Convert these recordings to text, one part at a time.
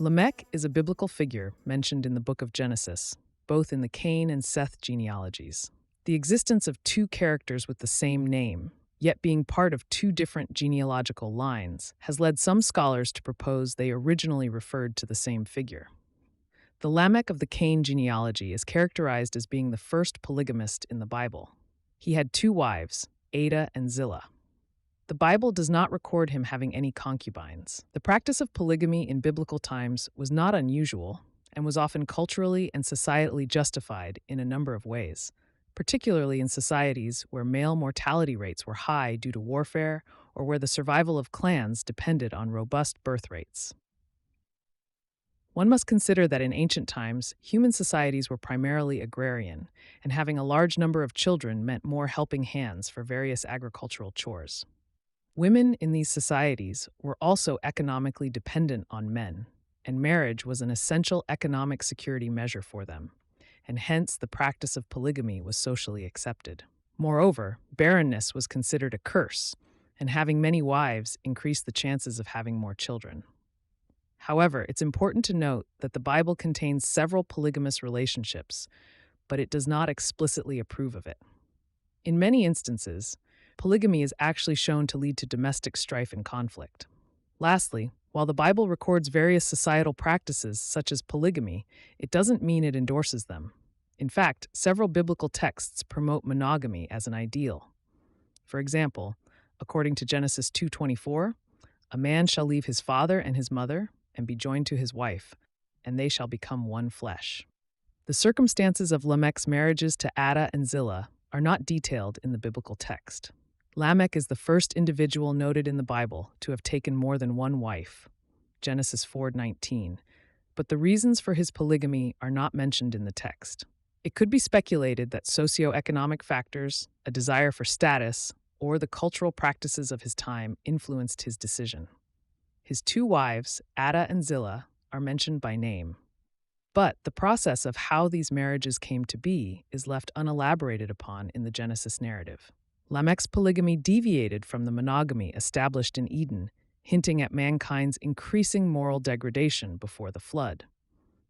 Lamech is a biblical figure mentioned in the book of Genesis, both in the Cain and Seth genealogies. The existence of two characters with the same name, yet being part of two different genealogical lines, has led some scholars to propose they originally referred to the same figure. The Lamech of the Cain genealogy is characterized as being the first polygamist in the Bible. He had two wives, Adah and Zillah. The Bible does not record him having any concubines. The practice of polygamy in biblical times was not unusual and was often culturally and societally justified in a number of ways, particularly in societies where male mortality rates were high due to warfare or where the survival of clans depended on robust birth rates. One must consider that in ancient times, human societies were primarily agrarian, and having a large number of children meant more helping hands for various agricultural chores. Women in these societies were also economically dependent on men, and marriage was an essential economic security measure for them, and hence the practice of polygamy was socially accepted. Moreover, barrenness was considered a curse, and having many wives increased the chances of having more children. However, it's important to note that the Bible contains several polygamous relationships, but it does not explicitly approve of it. In many instances, polygamy is actually shown to lead to domestic strife and conflict. Lastly, while the Bible records various societal practices such as polygamy, it doesn't mean it endorses them. In fact, several biblical texts promote monogamy as an ideal. For example, according to Genesis 2:24, "A man shall leave his father and his mother and be joined to his wife, and they shall become one flesh." The circumstances of Lamech's marriages to Adah and Zillah are not detailed in the biblical text. Lamech is the first individual noted in the Bible to have taken more than one wife, Genesis 4:19, but the reasons for his polygamy are not mentioned in the text. It could be speculated that socio-economic factors, a desire for status, or the cultural practices of his time influenced his decision. His two wives, Adah and Zillah, are mentioned by name. But the process of how these marriages came to be is left unelaborated upon in the Genesis narrative. Lamech's polygamy deviated from the monogamy established in Eden, hinting at mankind's increasing moral degradation before the flood.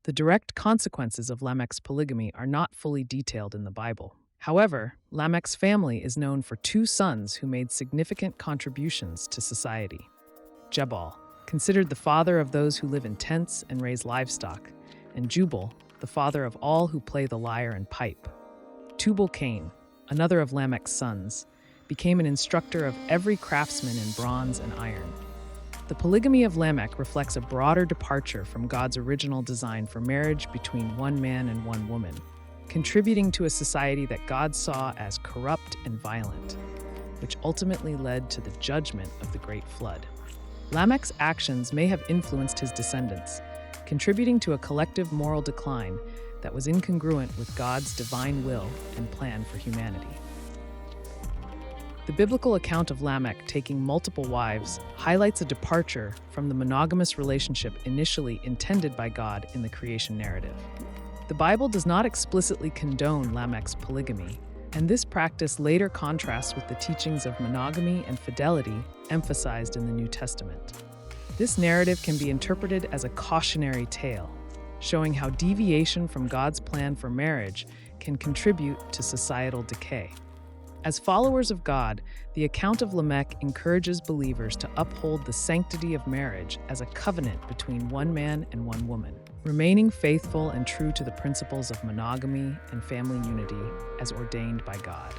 The direct consequences of Lamech's polygamy are not fully detailed in the Bible. However, Lamech's family is known for two sons who made significant contributions to society. Jabal, considered the father of those who live in tents and raise livestock, and Jubal, the father of all who play the lyre and pipe. Tubal-Cain, another of Lamech's sons, became an instructor of every craftsman in bronze and iron. The polygamy of Lamech reflects a broader departure from God's original design for marriage between one man and one woman, contributing to a society that God saw as corrupt and violent, which ultimately led to the judgment of the Great Flood. Lamech's actions may have influenced his descendants, contributing to a collective moral decline that was incongruent with God's divine will and plan for humanity. The biblical account of Lamech taking multiple wives highlights a departure from the monogamous relationship initially intended by God in the creation narrative. The Bible does not explicitly condone Lamech's polygamy, and this practice later contrasts with the teachings of monogamy and fidelity emphasized in the New Testament. This narrative can be interpreted as a cautionary tale, showing how deviation from God's plan for marriage can contribute to societal decay. As followers of God, the account of Lamech encourages believers to uphold the sanctity of marriage as a covenant between one man and one woman, remaining faithful and true to the principles of monogamy and family unity as ordained by God.